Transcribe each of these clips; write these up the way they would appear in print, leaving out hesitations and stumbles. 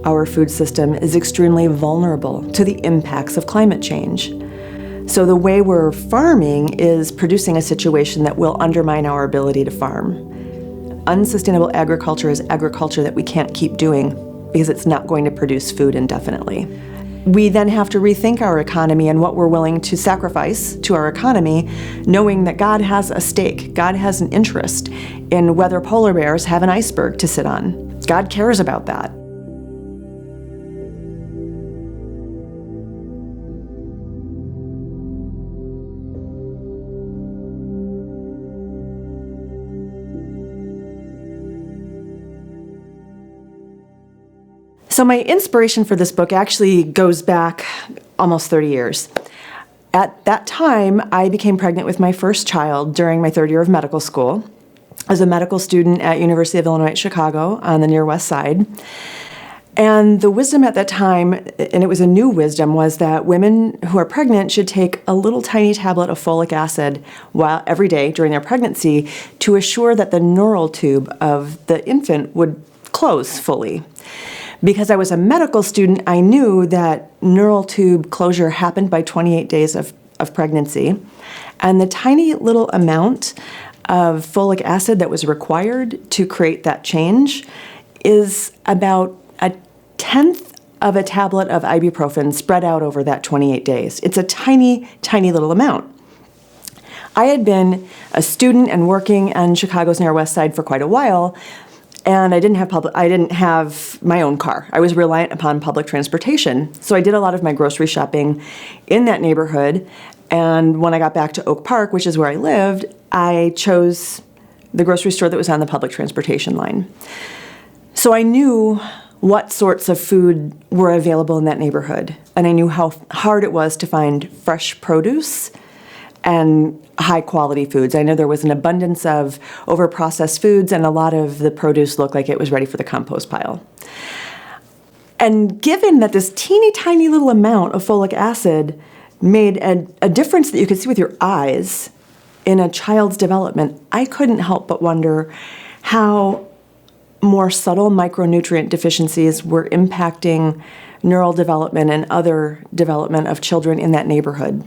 our food system is extremely vulnerable to the impacts of climate change. So the way we're farming is producing a situation that will undermine our ability to farm. Unsustainable agriculture is agriculture that we can't keep doing because it's not going to produce food indefinitely. We then have to rethink our economy and what we're willing to sacrifice to our economy, knowing that God has a stake, God has an interest in whether polar bears have an iceberg to sit on. God cares about that. So my inspiration for this book actually goes back almost 30 years. At that time, I became pregnant with my first child during my third year of medical school. I was a medical student at University of Illinois at Chicago on the near west side. And the wisdom at that time, and it was a new wisdom, was that women who are pregnant should take a little tiny tablet of folic acid every day during their pregnancy to assure that the neural tube of the infant would close fully. Because I was a medical student, I knew that neural tube closure happened by 28 days of pregnancy. And the tiny little amount of folic acid that was required to create that change is about a tenth of a tablet of ibuprofen spread out over that 28 days. It's a tiny, tiny little amount. I had been a student and working on Chicago's Near West Side for quite a while, and I didn't have my own car. I was reliant upon public transportation. So I did a lot of my grocery shopping in that neighborhood. And when I got back to Oak Park, which is where I lived, I chose the grocery store that was on the public transportation line. So I knew what sorts of food were available in that neighborhood. And I knew how hard it was to find fresh produce and high-quality foods. I know there was an abundance of over-processed foods, and a lot of the produce looked like it was ready for the compost pile. And given that this teeny tiny little amount of folic acid made a difference that you could see with your eyes in a child's development, I couldn't help but wonder how more subtle micronutrient deficiencies were impacting neural development and other development of children in that neighborhood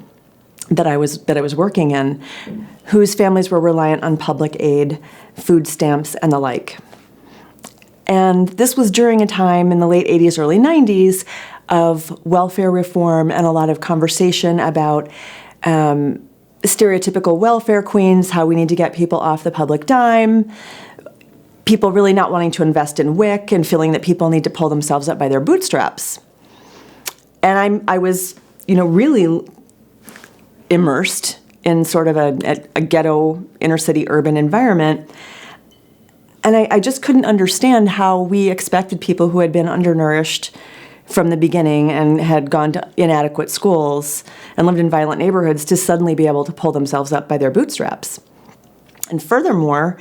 that I was working in, whose families were reliant on public aid, food stamps, and the like. And this was during a time in the late 80s, early 90s of welfare reform and a lot of conversation about stereotypical welfare queens, how we need to get people off the public dime, people really not wanting to invest in WIC and feeling that people need to pull themselves up by their bootstraps. And I was, really immersed in sort of a ghetto, inner city, urban environment. And I just couldn't understand how we expected people who had been undernourished from the beginning and had gone to inadequate schools and lived in violent neighborhoods to suddenly be able to pull themselves up by their bootstraps. And furthermore,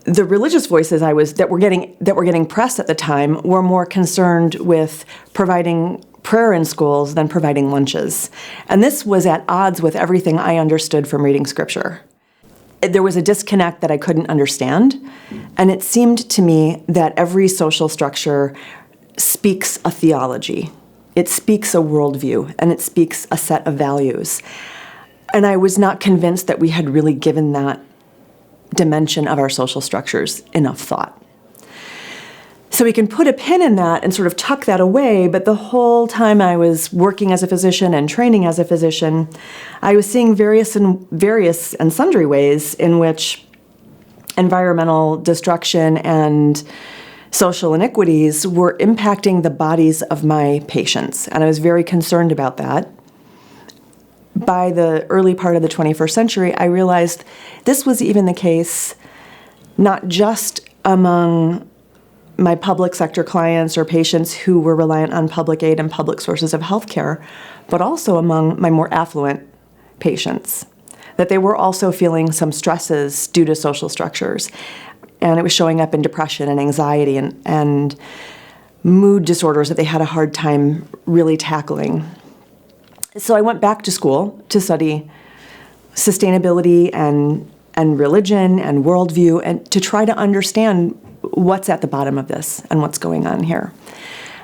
the religious voices that were getting pressed at the time were more concerned with providing prayer in schools than providing lunches. And this was at odds with everything I understood from reading scripture. There was a disconnect that I couldn't understand, and it seemed to me that every social structure speaks a theology. It speaks a worldview, and it speaks a set of values. And I was not convinced that we had really given that dimension of our social structures enough thought. So we can put a pin in that and sort of tuck that away, but the whole time I was working as a physician and training as a physician, I was seeing various and sundry ways in which environmental destruction and social inequities were impacting the bodies of my patients, and I was very concerned about that. By the early part of the 21st century, I realized this was even the case not just among my public sector clients or patients who were reliant on public aid and public sources of health care, but also among my more affluent patients, that they were also feeling some stresses due to social structures. And it was showing up in depression and anxiety and mood disorders that they had a hard time really tackling. So I went back to school to study sustainability and and religion and worldview, and to try to understand what's at the bottom of this and what's going on here.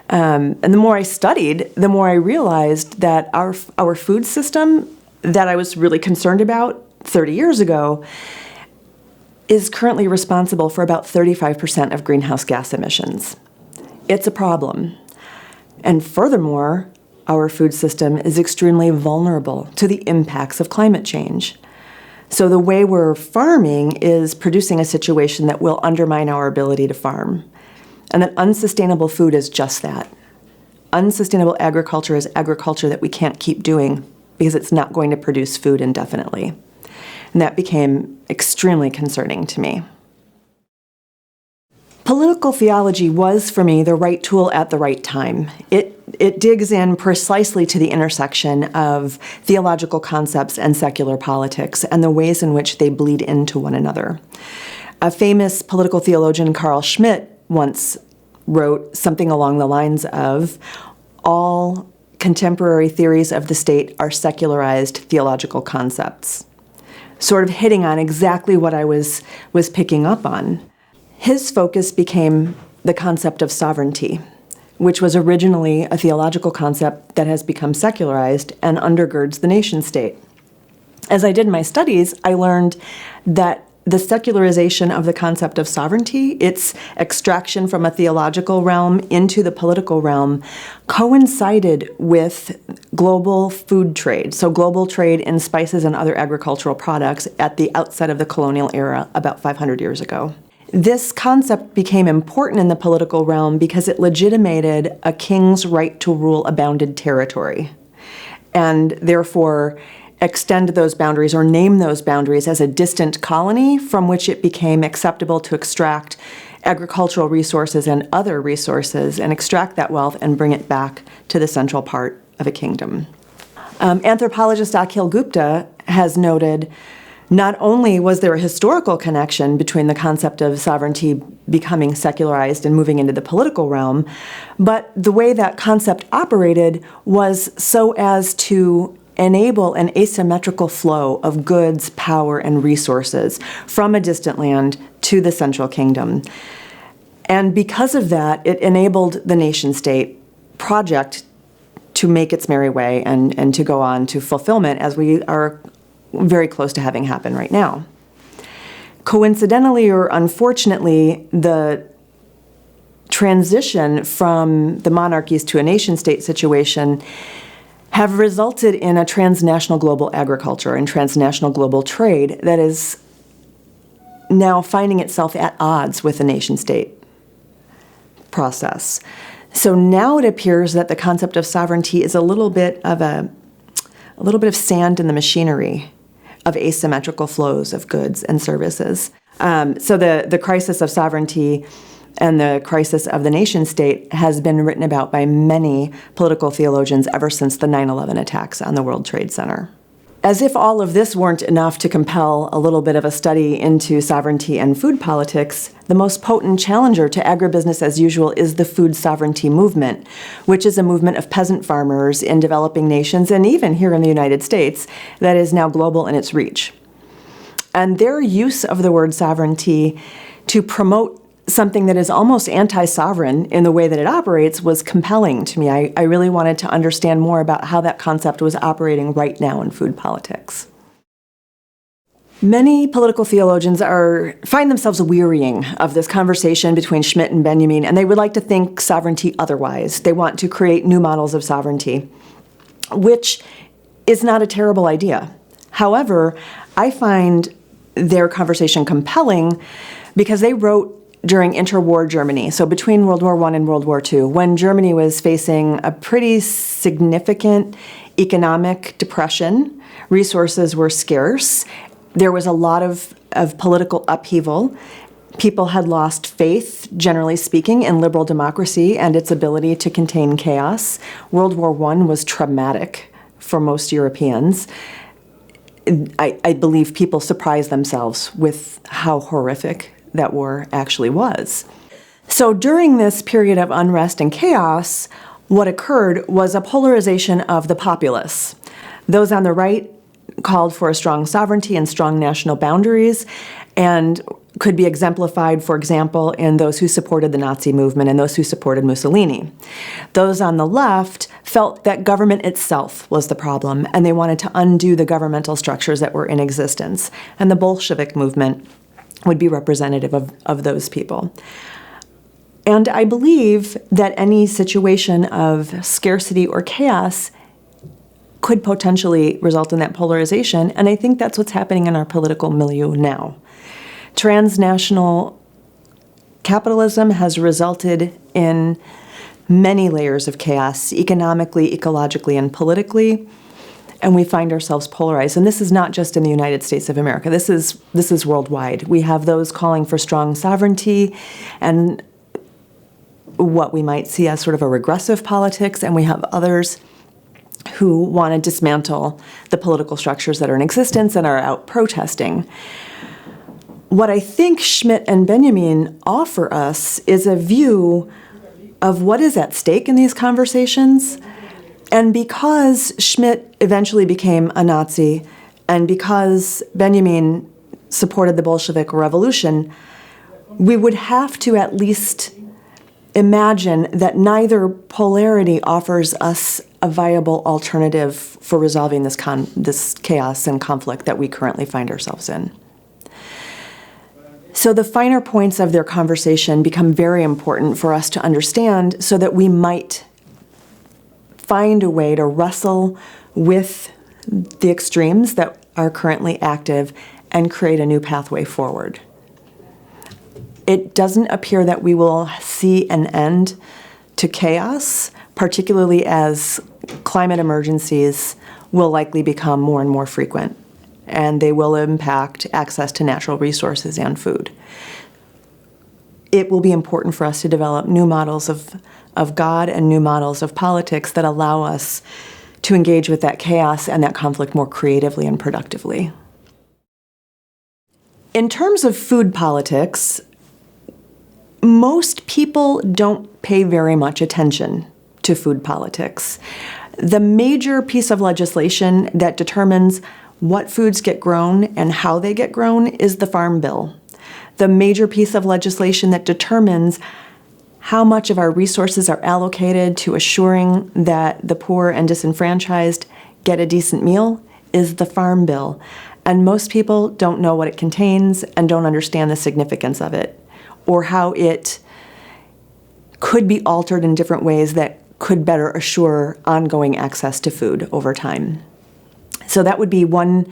And the more I studied, the more I realized that our food system that I was really concerned about 30 years ago is currently responsible for about 35% of greenhouse gas emissions. It's a problem. And furthermore, our food system is extremely vulnerable to the impacts of climate change. So the way we're farming is producing a situation that will undermine our ability to farm. And that unsustainable food is just that. Unsustainable agriculture is agriculture that we can't keep doing because it's not going to produce food indefinitely. And that became extremely concerning to me. Political theology was, for me, the right tool at the right time. It digs in precisely to the intersection of theological concepts and secular politics and the ways in which they bleed into one another. A famous political theologian, Carl Schmitt, once wrote something along the lines of, all contemporary theories of the state are secularized theological concepts, sort of hitting on exactly what I was picking up on. His focus became the concept of sovereignty, which was originally a theological concept that has become secularized and undergirds the nation state. As I did my studies, I learned that the secularization of the concept of sovereignty, its extraction from a theological realm into the political realm, coincided with global food trade, so global trade in spices and other agricultural products at the outset of the colonial era about 500 years ago. This concept became important in the political realm because it legitimated a king's right to rule a bounded territory, and therefore extend those boundaries or name those boundaries as a distant colony from which it became acceptable to extract agricultural resources and other resources and extract that wealth and bring it back to the central part of a kingdom. Anthropologist Akhil Gupta has noted not only was there a historical connection between the concept of sovereignty becoming secularized and moving into the political realm, but the way that concept operated was so as to enable an asymmetrical flow of goods, power, and resources from a distant land to the central kingdom. And because of that, it enabled the nation-state project to make its merry way and to go on to fulfillment, as we are very close to having happen right now. Coincidentally or unfortunately, the transition from the monarchies to a nation-state situation have resulted in a transnational global agriculture and transnational global trade that is now finding itself at odds with the nation-state process. So now it appears that the concept of sovereignty is a little bit of sand in the machinery of asymmetrical flows of goods and services. So the crisis of sovereignty and the crisis of the nation-state has been written about by many political theologians ever since the 9/11 attacks on the World Trade Center. As if all of this weren't enough to compel a little bit of a study into sovereignty and food politics, the most potent challenger to agribusiness as usual is the food sovereignty movement, which is a movement of peasant farmers in developing nations and even here in the United States that is now global in its reach. And their use of the word sovereignty to promote something that is almost anti-sovereign in the way that it operates was compelling to me. I really wanted to understand more about how that concept was operating right now in food politics. Many political theologians find themselves wearying of this conversation between Schmitt and Benjamin, and they would like to think sovereignty otherwise. They want to create new models of sovereignty, which is not a terrible idea. However, I find their conversation compelling because they wrote during interwar Germany, so between World War I and World War II, when Germany was facing a pretty significant economic depression, resources were scarce, there was a lot of political upheaval, people had lost faith, generally speaking, in liberal democracy and its ability to contain chaos. World War I was traumatic for most Europeans. I believe people surprised themselves with how horrific that war actually was. So during this period of unrest and chaos, what occurred was a polarization of the populace. Those on the right called for a strong sovereignty and strong national boundaries, and could be exemplified, for example, in those who supported the Nazi movement and those who supported Mussolini. Those on the left felt that government itself was the problem, and they wanted to undo the governmental structures that were in existence. And the Bolshevik movement would be representative of those people. And I believe that any situation of scarcity or chaos could potentially result in that polarization, and I think that's what's happening in our political milieu now. Transnational capitalism has resulted in many layers of chaos, economically, ecologically, and politically, and we find ourselves polarized. And this is not just in the United States of America. This is worldwide. We have those calling for strong sovereignty and what we might see as sort of a regressive politics, and we have others who want to dismantle the political structures that are in existence and are out protesting. What I think Schmitt and Benjamin offer us is a view of what is at stake in these conversations. And because Schmitt eventually became a Nazi, and because Benjamin supported the Bolshevik Revolution, we would have to at least imagine that neither polarity offers us a viable alternative for resolving this chaos and conflict that we currently find ourselves in. So the finer points of their conversation become very important for us to understand so that we might find a way to wrestle with the extremes that are currently active and create a new pathway forward. It doesn't appear that we will see an end to chaos, particularly as climate emergencies will likely become more and more frequent, and they will impact access to natural resources and food. It will be important for us to develop new models of God and new models of politics that allow us to engage with that chaos and that conflict more creatively and productively. In terms of food politics, most people don't pay very much attention to food politics. The major piece of legislation that determines what foods get grown and how they get grown is the Farm Bill. The major piece of legislation that determines how much of our resources are allocated to assuring that the poor and disenfranchised get a decent meal is the Farm Bill. And most people don't know what it contains and don't understand the significance of it, or how it could be altered in different ways that could better assure ongoing access to food over time. So that would be one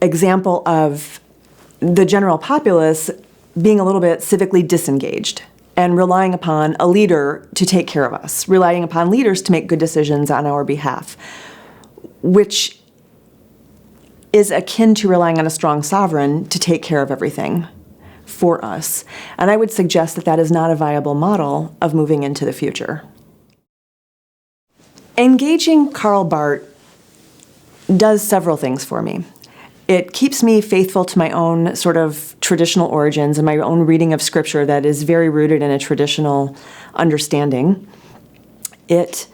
example of the general populace being a little bit civically disengaged and relying upon a leader to take care of us, relying upon leaders to make good decisions on our behalf, which is akin to relying on a strong sovereign to take care of everything for us. And I would suggest that that is not a viable model of moving into the future. Engaging Karl Barth does several things for me. It keeps me faithful to my own sort of traditional origins and my own reading of Scripture that is very rooted in a traditional understanding. It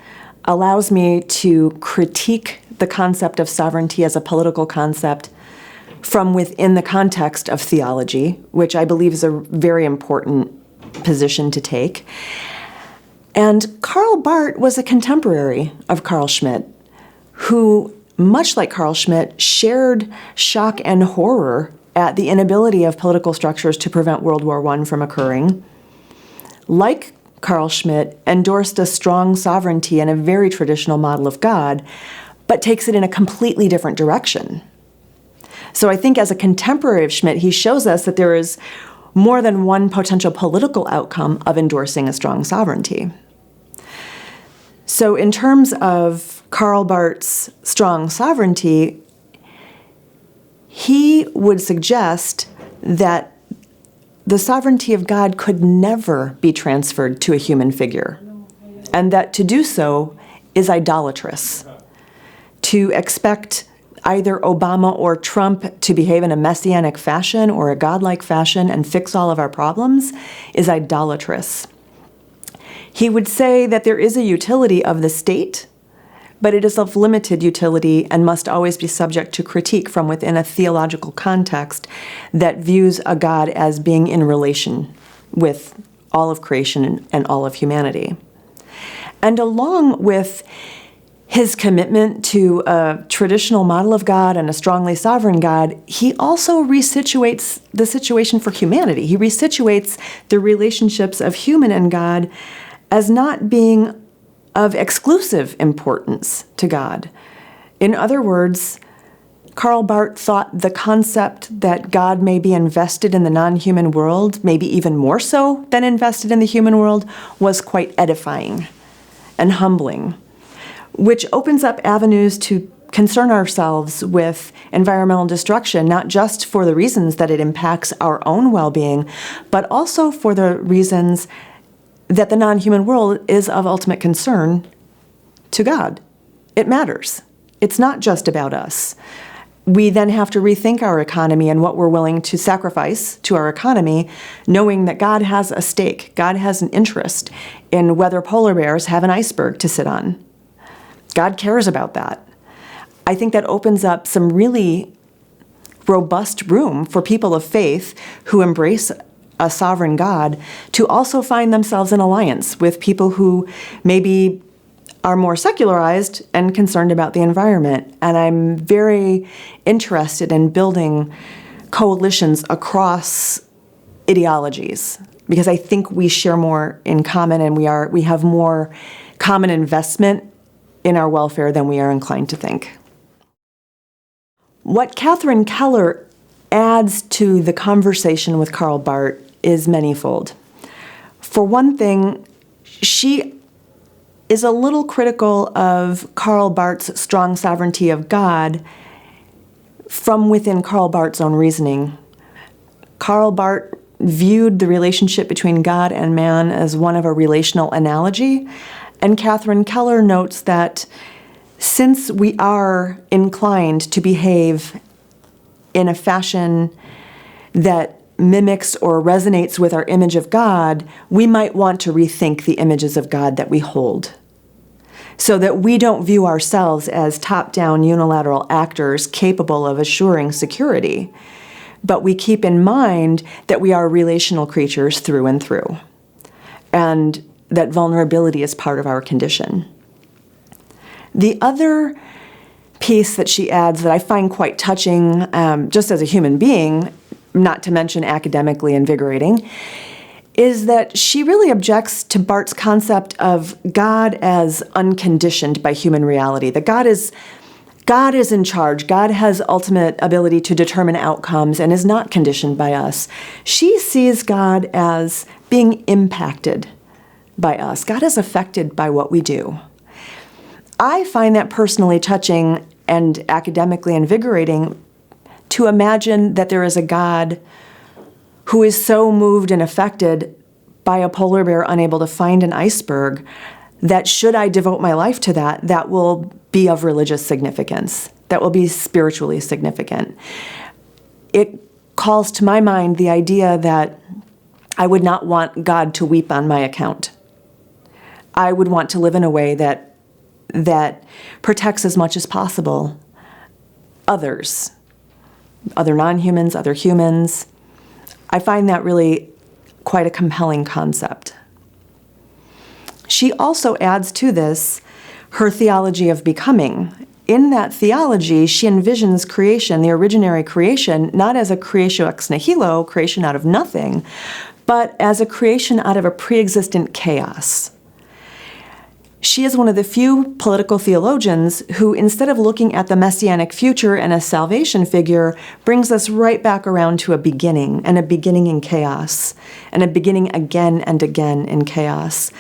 allows me to critique the concept of sovereignty as a political concept from within the context of theology, which I believe is a very important position to take. And Karl Barth was a contemporary of Carl Schmitt, who, much like Carl Schmitt, shared shock and horror at the inability of political structures to prevent World War I from occurring. Like Carl Schmitt, endorsed a strong sovereignty and a very traditional model of God, but takes it in a completely different direction. So I think as a contemporary of Schmitt, he shows us that there is more than one potential political outcome of endorsing a strong sovereignty. So in terms of Karl Barth's strong sovereignty, he would suggest that the sovereignty of God could never be transferred to a human figure, and that to do so is idolatrous. To expect either Obama or Trump to behave in a messianic fashion or a godlike fashion and fix all of our problems is idolatrous. He would say that there is a utility of the state, but it is of limited utility and must always be subject to critique from within a theological context that views a God as being in relation with all of creation and all of humanity. And along with his commitment to a traditional model of God and a strongly sovereign God, he also resituates the situation for humanity. He resituates the relationships of human and God as not being of exclusive importance to God. In other words, Karl Barth thought the concept that God may be invested in the non-human world, maybe even more so than invested in the human world, was quite edifying and humbling, which opens up avenues to concern ourselves with environmental destruction, not just for the reasons that it impacts our own well-being, but also for the reasons that the non-human world is of ultimate concern to God. It matters. It's not just about us. We then have to rethink our economy and what we're willing to sacrifice to our economy, knowing that God has a stake. God has an interest in whether polar bears have an iceberg to sit on. God cares about that. I think that opens up some really robust room for people of faith who embrace a sovereign God to also find themselves in alliance with people who maybe are more secularized and concerned about the environment. And I'm very interested in building coalitions across ideologies because I think we share more in common and we have more common investment in our welfare than we are inclined to think. What Katherine Keller adds to the conversation with Karl Barth is manyfold. For one thing, she is a little critical of Karl Barth's strong sovereignty of God from within Karl Barth's own reasoning. Karl Barth viewed the relationship between God and man as one of a relational analogy, and Katherine Keller notes that since we are inclined to behave in a fashion that mimics or resonates with our image of God, we might want to rethink the images of God that we hold, so that we don't view ourselves as top-down unilateral actors capable of assuring security, but we keep in mind that we are relational creatures through and through, and that vulnerability is part of our condition. The other piece that she adds that I find quite touching, just as a human being, not to mention academically invigorating, is that she really objects to Barth's concept of God as unconditioned by human reality, that God is in charge. God has ultimate ability to determine outcomes and is not conditioned by us. She sees God as being impacted by us. God is affected by what we do. I find that personally touching and academically invigorating to imagine that there is a God who is so moved and affected by a polar bear unable to find an iceberg that should I devote my life to that, that will be of religious significance, that will be spiritually significant. It calls to my mind the idea that I would not want God to weep on my account. I would want to live in a way that protects as much as possible others, other non-humans, other humans. I find that really quite a compelling concept. She also adds to this her theology of becoming. In that theology, she envisions creation, the originary creation, not as a creatio ex nihilo, creation out of nothing, but as a creation out of a pre-existent chaos. She is one of the few political theologians who, instead of looking at the messianic future and a salvation figure, brings us right back around to a beginning, and a beginning in chaos, and a beginning again and again in chaos.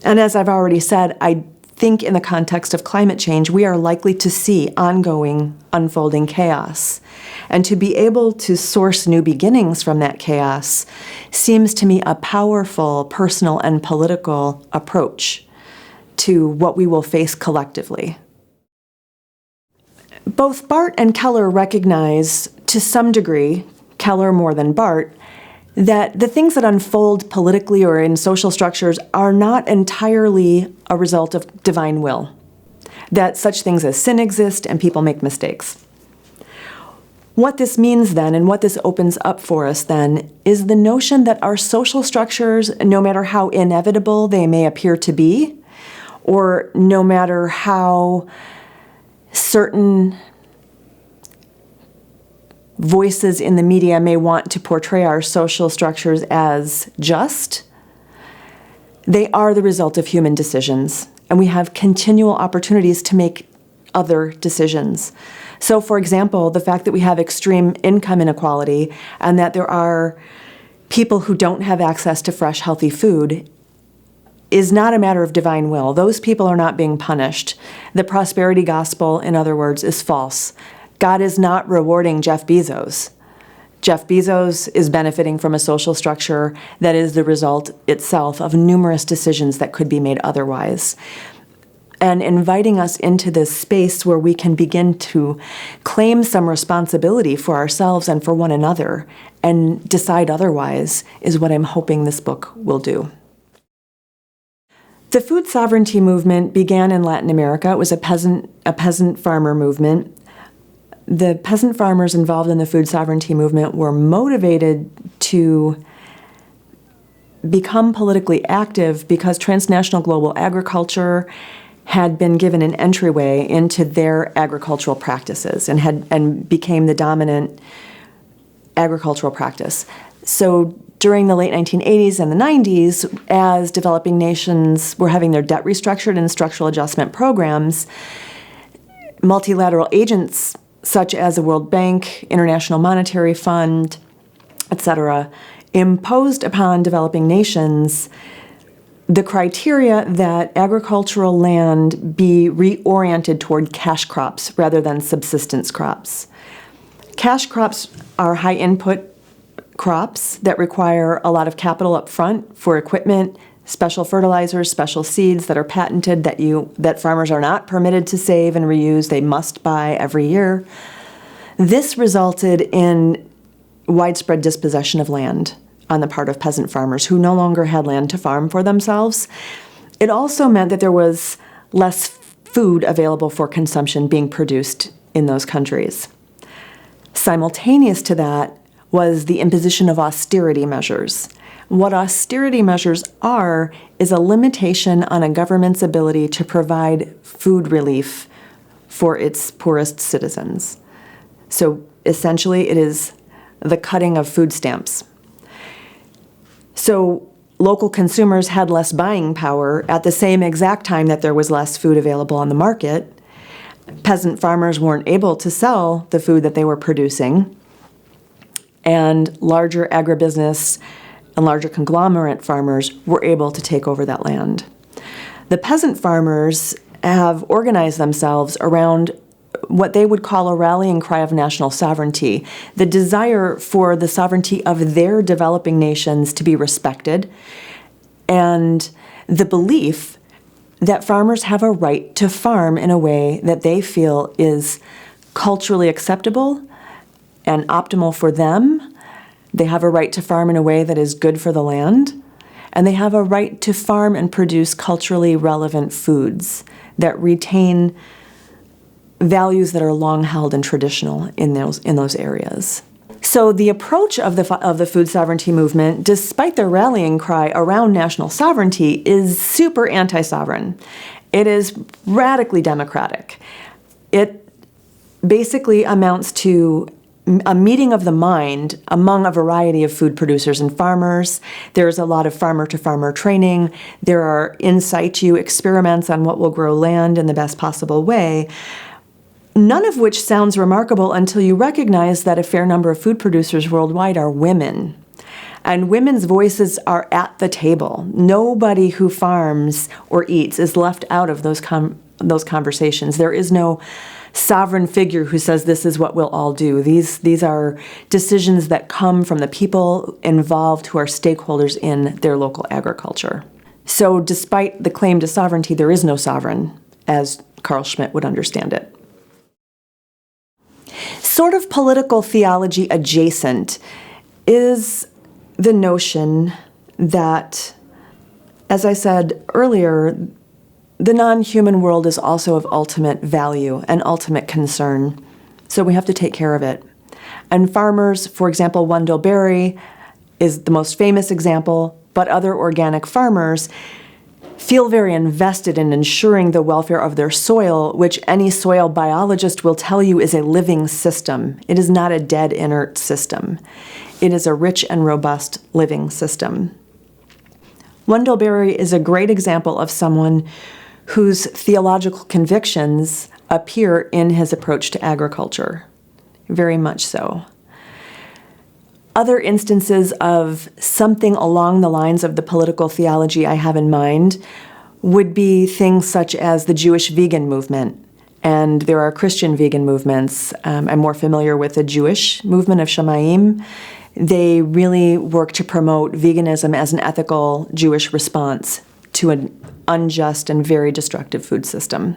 And as I've already said, I think in the context of climate change, we are likely to see ongoing, unfolding chaos. And to be able to source new beginnings from that chaos seems to me a powerful personal and political approach to what we will face collectively. Both Bart and Keller recognize, to some degree, Keller more than Bart, that the things that unfold politically or in social structures are not entirely a result of divine will. that such things as sin exist and people make mistakes. What this means then, and what this opens up for us then, is the notion that our social structures, no matter how inevitable they may appear to be, or no matter how certain voices in the media may want to portray our social structures as just, they are the result of human decisions, and we have continual opportunities to make other decisions. So, for example, the fact that we have extreme income inequality and that there are people who don't have access to fresh, healthy food is not a matter of divine will. Those people are not being punished. The prosperity gospel, in other words, is false. God is not rewarding Jeff Bezos. Jeff Bezos is benefiting from a social structure that is the result itself of numerous decisions that could be made otherwise. And inviting us into this space where we can begin to claim some responsibility for ourselves and for one another and decide otherwise is what I'm hoping this book will do. The food sovereignty movement began in Latin America. It was a peasant farmer movement. The peasant farmers involved in the food sovereignty movement were motivated to become politically active because transnational global agriculture had been given an entryway into their agricultural practices and became the dominant agricultural practice. So during the late 1980s and the 90s, as developing nations were having their debt restructured in structural adjustment programs, multilateral agents such as the World Bank, International Monetary Fund, etc., imposed upon developing nations the criteria that agricultural land be reoriented toward cash crops rather than subsistence crops. Cash crops are high input crops that require a lot of capital up front for equipment, special fertilizers, special seeds that are patented that farmers are not permitted to save and reuse. They must buy every year. This resulted in widespread dispossession of land on the part of peasant farmers who no longer had land to farm for themselves. It also meant that there was less food available for consumption being produced in those countries. Simultaneous to that was the imposition of austerity measures. What austerity measures are is a limitation on a government's ability to provide food relief for its poorest citizens. So essentially, it is the cutting of food stamps. So local consumers had less buying power at the same exact time that there was less food available on the market. Peasant farmers weren't able to sell the food that they were producing, and larger agribusiness and larger conglomerate farmers were able to take over that land. The peasant farmers have organized themselves around what they would call a rallying cry of national sovereignty, the desire for the sovereignty of their developing nations to be respected, and the belief that farmers have a right to farm in a way that they feel is culturally acceptable and optimal for them. They have a right to farm in a way that is good for the land, and they have a right to farm and produce culturally relevant foods that retain values that are long held and traditional in those areas. So the approach of the food sovereignty movement, despite their rallying cry around national sovereignty, is super anti-sovereign. It is radically democratic. It basically amounts to a meeting of the mind among a variety of food producers and farmers. There's a lot of farmer-to-farmer training. There are in situ experiments on what will grow land in the best possible way. None of which sounds remarkable until you recognize that a fair number of food producers worldwide are women. And women's voices are at the table. Nobody who farms or eats is left out of those conversations. There is no sovereign figure who says this is what we'll all do. These are decisions that come from the people involved who are stakeholders in their local agriculture. So despite the claim to sovereignty, there is no sovereign, as Carl Schmitt would understand it. Sort of political theology adjacent is the notion that, as I said earlier, the non-human world is also of ultimate value and ultimate concern, so we have to take care of it. And farmers, for example, Wendell Berry is the most famous example, but other organic farmers feel very invested in ensuring the welfare of their soil, which any soil biologist will tell you is a living system. It is not a dead, inert system. It is a rich and robust living system. Wendell Berry is a great example of someone whose theological convictions appear in his approach to agriculture, very much so. Other instances of something along the lines of the political theology I have in mind would be things such as the Jewish vegan movement, and there are Christian vegan movements. I'm more familiar with the Jewish movement of Shamayim. They really work to promote veganism as an ethical Jewish response to an unjust and very destructive food system.